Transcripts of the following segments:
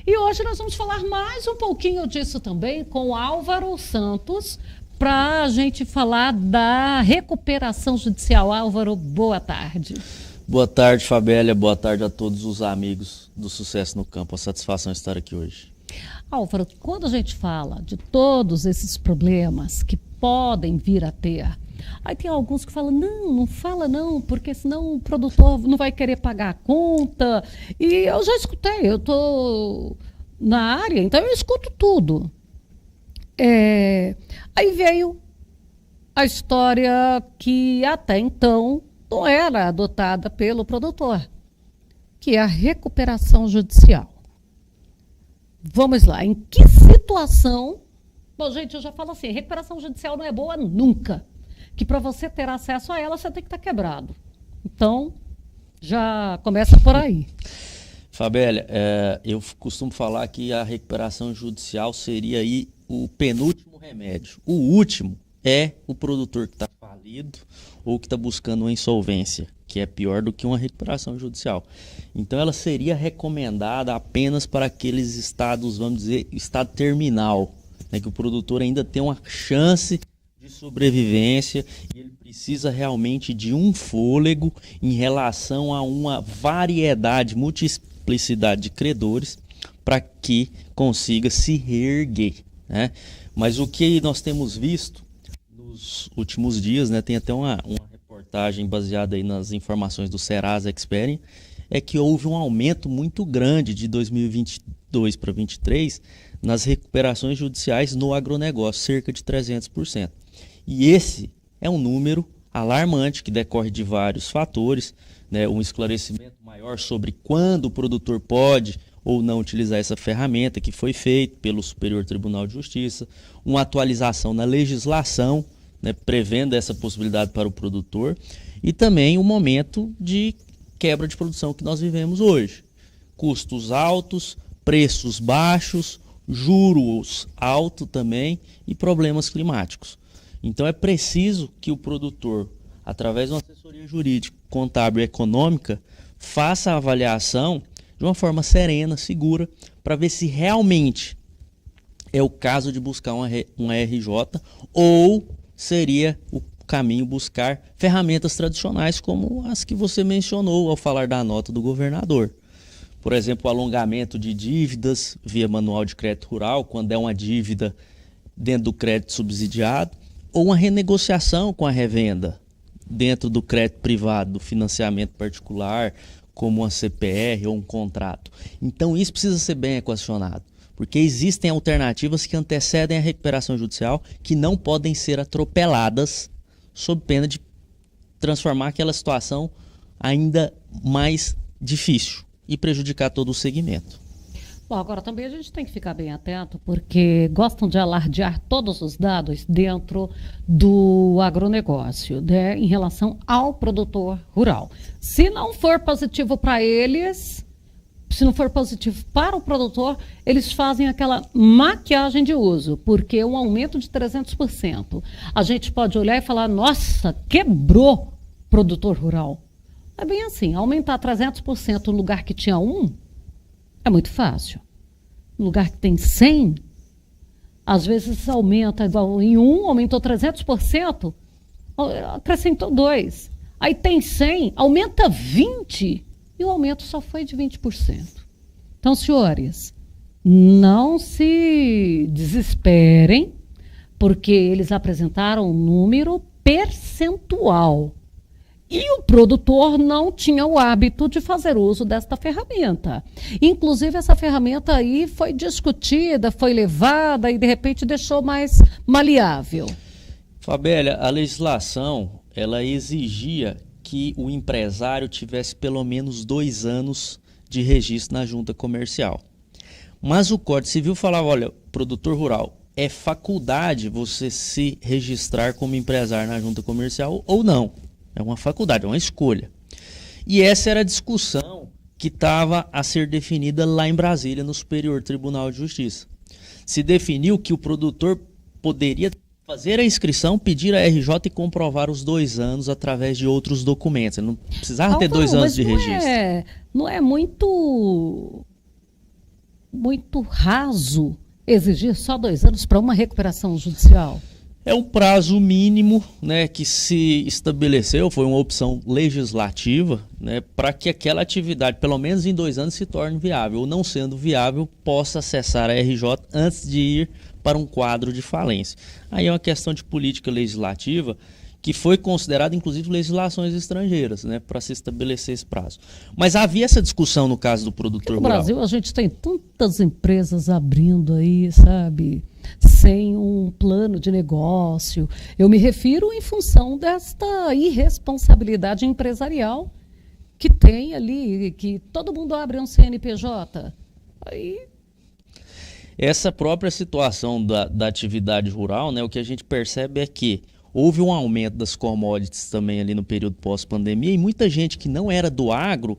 E hoje nós vamos falar mais um pouquinho disso também com Álvaro Santos, para a gente falar da recuperação judicial. Álvaro, boa tarde. Boa tarde, Fabélia. Boa tarde a todos os amigos do Sucesso no Campo. A satisfação de estar aqui hoje. Álvaro, quando a gente fala de todos esses problemas que podem vir a ter, aí tem alguns que falam, não fala não, porque senão o produtor não vai querer pagar a conta. E eu já escutei, eu estou na área, então eu escuto tudo. Aí veio a história que até então não era adotada pelo produtor, que é a recuperação judicial. Vamos lá, em que situação... Bom, gente, eu já falo assim, recuperação judicial não é boa nunca. Que para você ter acesso a ela, você tem que estar quebrado. Então, já começa por aí. Fabélia, eu costumo falar que a recuperação judicial seria aí o penúltimo remédio. O último é o produtor que está falido ou que está buscando uma insolvência, que é pior do que uma recuperação judicial. Então ela seria recomendada apenas para aqueles estados, vamos dizer, estado terminal, né, que o produtor ainda tem uma chance de sobrevivência e ele precisa realmente de um fôlego em relação a uma variedade, multiplicidade de credores para que consiga se reerguer, né? Mas o que nós temos visto nos últimos dias, né, tem até uma reportagem baseada aí nas informações do Serasa Experian, é que houve um aumento muito grande de 2022 para 2023 nas recuperações judiciais no agronegócio, cerca de 300%. E esse é um número alarmante que decorre de vários fatores, né, um esclarecimento maior sobre quando o produtor pode ou não utilizar essa ferramenta que foi feito pelo Superior Tribunal de Justiça, uma atualização na legislação, né, prevendo essa possibilidade para o produtor, e também o momento de quebra de produção que nós vivemos hoje. Custos altos, preços baixos, juros altos também e problemas climáticos. Então é preciso que o produtor, através de uma assessoria jurídica, contábil e econômica, faça a avaliação de uma forma serena, segura, para ver se realmente é o caso de buscar uma RJ ou seria o caminho buscar ferramentas tradicionais como as que você mencionou ao falar da nota do governador. Por exemplo, o alongamento de dívidas via manual de crédito rural, quando é uma dívida dentro do crédito subsidiado, ou uma renegociação com a revenda dentro do crédito privado, do financiamento particular, como uma CPR ou um contrato. Então isso precisa ser bem equacionado, porque existem alternativas que antecedem a recuperação judicial que não podem ser atropeladas sob pena de transformar aquela situação ainda mais difícil e prejudicar todo o segmento. Bom, agora também a gente tem que ficar bem atento, porque gostam de alardear todos os dados dentro do agronegócio, né, em relação ao produtor rural. Se não for positivo para eles, se não for positivo para o produtor, eles fazem aquela maquiagem de uso, porque um aumento de 300%. A gente pode olhar e falar, nossa, quebrou produtor rural. É bem assim, aumentar 300% no lugar que tinha 1, é muito fácil. No lugar que tem 100, às vezes aumenta igual em 1, aumentou 300%, acrescentou 2. Aí tem 100, aumenta 20 e o aumento só foi de 20%. Então, senhores, não se desesperem, porque eles apresentaram um número percentual. E o produtor não tinha o hábito de fazer uso desta ferramenta. Inclusive, essa ferramenta aí foi discutida, foi levada e, de repente, deixou mais maleável. Fabélia, a legislação, ela exigia que o empresário tivesse pelo menos 2 anos de registro na junta comercial. Mas o Código Civil falava, olha, produtor rural, é faculdade você se registrar como empresário na junta comercial ou não. É uma faculdade, é uma escolha. E essa era a discussão que estava a ser definida lá em Brasília, no Superior Tribunal de Justiça. Se definiu que o produtor poderia fazer a inscrição, pedir a RJ e comprovar os 2 anos através de outros documentos. Ele não precisava ter 2 anos de registro. Não é muito muito raso exigir só 2 anos para uma recuperação judicial? É um prazo mínimo, né, que se estabeleceu, foi uma opção legislativa, né, para que aquela atividade, pelo menos em 2 anos, se torne viável, ou não sendo viável, possa acessar a RJ antes de ir para um quadro de falência. Aí é uma questão de política legislativa que foi considerada, inclusive, legislações estrangeiras, né, para se estabelecer esse prazo. Mas havia essa discussão no caso do produtor rural. No Brasil, a gente tem tantas empresas abrindo aí, sabe, sem um plano de negócio. Eu me refiro em função desta irresponsabilidade empresarial que tem ali, que todo mundo abre um CNPJ. Aí... Essa própria situação da atividade rural, né, o que a gente percebe é que houve um aumento das commodities também ali no período pós-pandemia e muita gente que não era do agro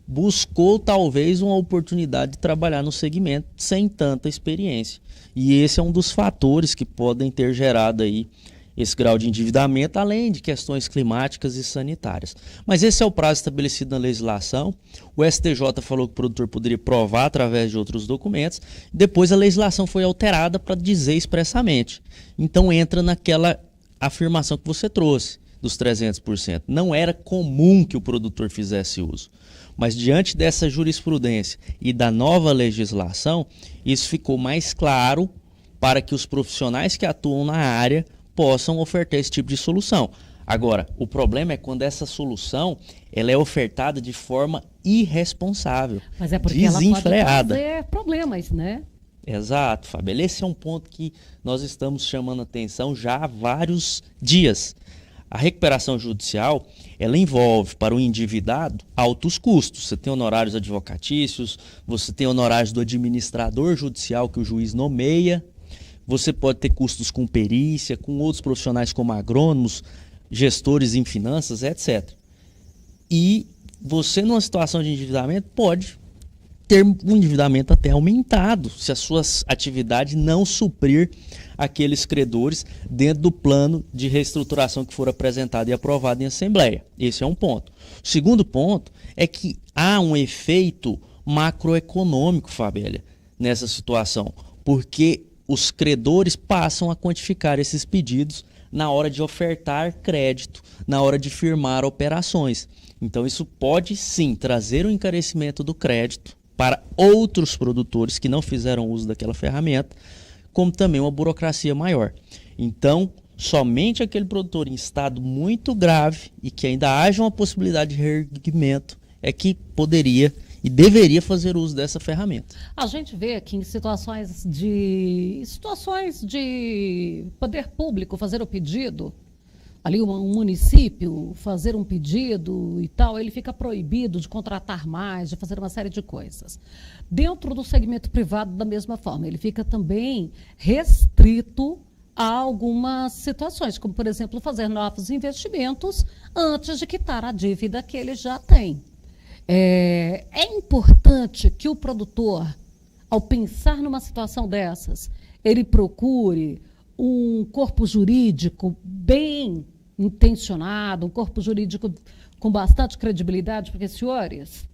buscou talvez uma oportunidade de trabalhar no segmento sem tanta experiência. E esse é um dos fatores que podem ter gerado aí esse grau de endividamento, além de questões climáticas e sanitárias. Mas esse é o prazo estabelecido na legislação. O STJ falou que o produtor poderia provar através de outros documentos. Depois a legislação foi alterada para dizer expressamente. Então entra naquela afirmação que você trouxe dos 300%. Não era comum que o produtor fizesse uso. Mas diante dessa jurisprudência e da nova legislação, isso ficou mais claro para que os profissionais que atuam na área possam ofertar esse tipo de solução. Agora, o problema é quando essa solução ela é ofertada de forma irresponsável, mas é porque desenfreada. Ela pode trazer problemas, né? Exato, Fábio. Esse é um ponto que nós estamos chamando a atenção já há vários dias. A recuperação judicial, ela envolve para o endividado altos custos. Você tem honorários advocatícios, você tem honorários do administrador judicial que o juiz nomeia, você pode ter custos com perícia, com outros profissionais como agrônomos, gestores em finanças, etc. E você, numa situação de endividamento, pode ter um endividamento até aumentado, se as suas atividades não suprir aqueles credores dentro do plano de reestruturação que for apresentado e aprovado em assembleia. Esse é um ponto. O segundo ponto é que há um efeito macroeconômico, Fabélia, nessa situação, porque os credores passam a quantificar esses pedidos na hora de ofertar crédito, na hora de firmar operações. Então isso pode sim trazer um encarecimento do crédito para outros produtores que não fizeram uso daquela ferramenta, como também uma burocracia maior. Então, somente aquele produtor em estado muito grave e que ainda haja uma possibilidade de reerguimento é que poderia e deveria fazer uso dessa ferramenta. A gente vê aqui em situações de poder público fazer o pedido, ali um município fazer um pedido e tal, ele fica proibido de contratar mais, de fazer uma série de coisas. Dentro do segmento privado, da mesma forma, ele fica também restrito a algumas situações, como, por exemplo, fazer novos investimentos antes de quitar a dívida que ele já tem. É importante que o produtor, ao pensar numa situação dessas, ele procure um corpo jurídico bem intencionado, um corpo jurídico com bastante credibilidade, porque, senhores,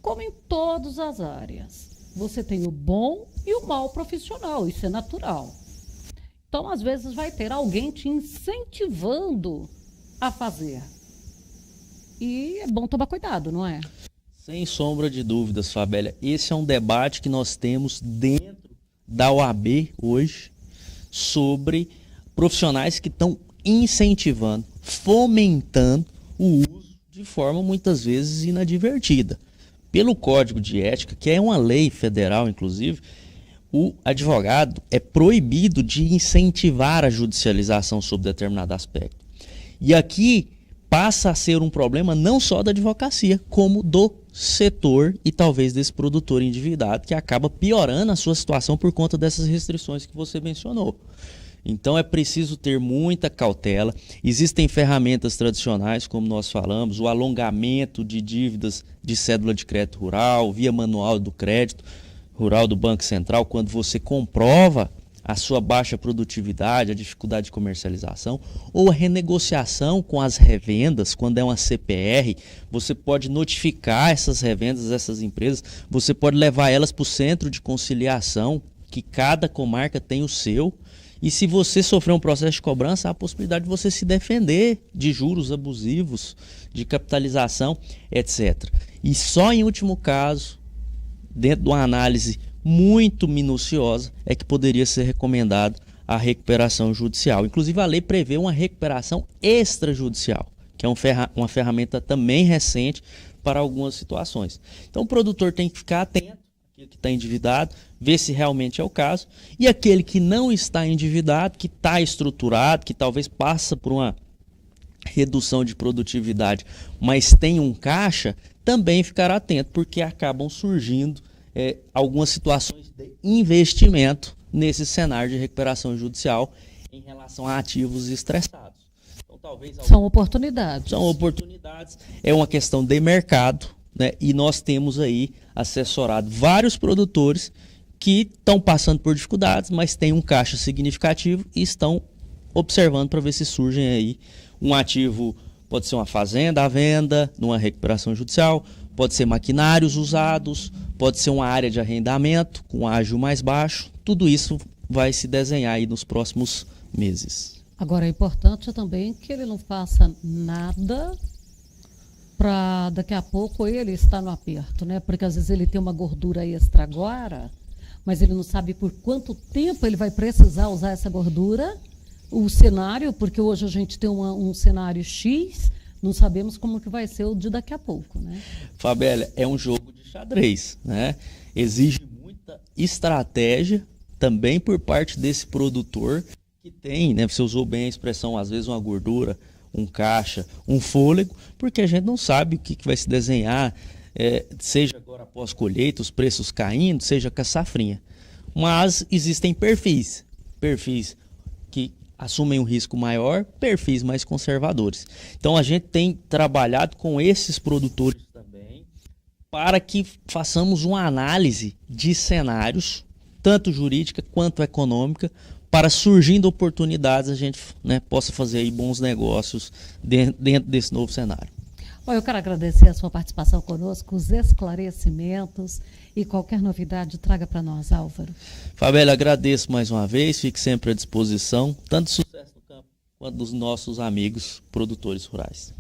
como em todas as áreas, você tem o bom e o mau profissional, isso é natural. Então, às vezes, vai ter alguém te incentivando a fazer. E é bom tomar cuidado, não é? Sem sombra de dúvidas, Fabélia. Esse é um debate que nós temos dentro da OAB hoje sobre profissionais que estão incentivando, fomentando o uso de forma muitas vezes inadvertida. Pelo Código de Ética, que é uma lei federal, inclusive, o advogado é proibido de incentivar a judicialização sobre determinado aspecto. E aqui passa a ser um problema não só da advocacia, como do setor e talvez desse produtor endividado, que acaba piorando a sua situação por conta dessas restrições que você mencionou. Então é preciso ter muita cautela. Existem ferramentas tradicionais, como nós falamos, o alongamento de dívidas de cédula de crédito rural, via manual do crédito rural do Banco Central, quando você comprova a sua baixa produtividade, a dificuldade de comercialização, ou a renegociação com as revendas, quando é uma CPR, você pode notificar essas revendas, essas empresas, você pode levar elas para o centro de conciliação, que cada comarca tem o seu, e se você sofrer um processo de cobrança, há a possibilidade de você se defender de juros abusivos, de capitalização, etc. E só em último caso, dentro de uma análise muito minuciosa, é que poderia ser recomendado a recuperação judicial. Inclusive, a lei prevê uma recuperação extrajudicial, que é uma ferramenta também recente para algumas situações. Então, o produtor tem que ficar atento, aquele que está endividado, ver se realmente é o caso, e aquele que não está endividado, que está estruturado, que talvez passa por uma redução de produtividade, mas tem um caixa, também ficar atento, porque acabam surgindo algumas situações de investimento nesse cenário de recuperação judicial em relação a ativos estressados. Então, talvez são oportunidades. São oportunidades, é uma questão de mercado, né? E nós temos aí assessorado vários produtores que estão passando por dificuldades, mas têm um caixa significativo e estão observando para ver se surgem aí um ativo, pode ser uma fazenda à venda, numa recuperação judicial, pode ser maquinários usados, pode ser uma área de arrendamento com ágio mais baixo. Tudo isso vai se desenhar aí nos próximos meses. Agora, é importante também que ele não faça nada para daqui a pouco ele estar no aperto, né? Porque às vezes ele tem uma gordura extra agora, mas ele não sabe por quanto tempo ele vai precisar usar essa gordura. O cenário, porque hoje a gente tem um cenário X, não sabemos como que vai ser o de daqui a pouco, né? Fabélia, é um jogo de xadrez, né? Exige muita estratégia também por parte desse produtor que tem, né? Você usou bem a expressão, às vezes uma gordura, um caixa, um fôlego, porque a gente não sabe o que vai se desenhar, seja agora após colheita, os preços caindo, seja com a safrinha. Mas existem perfis que assumem um risco maior, perfis mais conservadores. Então a gente tem trabalhado com esses produtores também para que façamos uma análise de cenários, tanto jurídica quanto econômica, para surgindo oportunidades a gente, né, possa fazer aí bons negócios dentro desse novo cenário. Bom, eu quero agradecer a sua participação conosco, os esclarecimentos e qualquer novidade traga para nós, Álvaro. Fabélia, agradeço mais uma vez, fique sempre à disposição, tanto sucesso no campo quanto dos nossos amigos produtores rurais.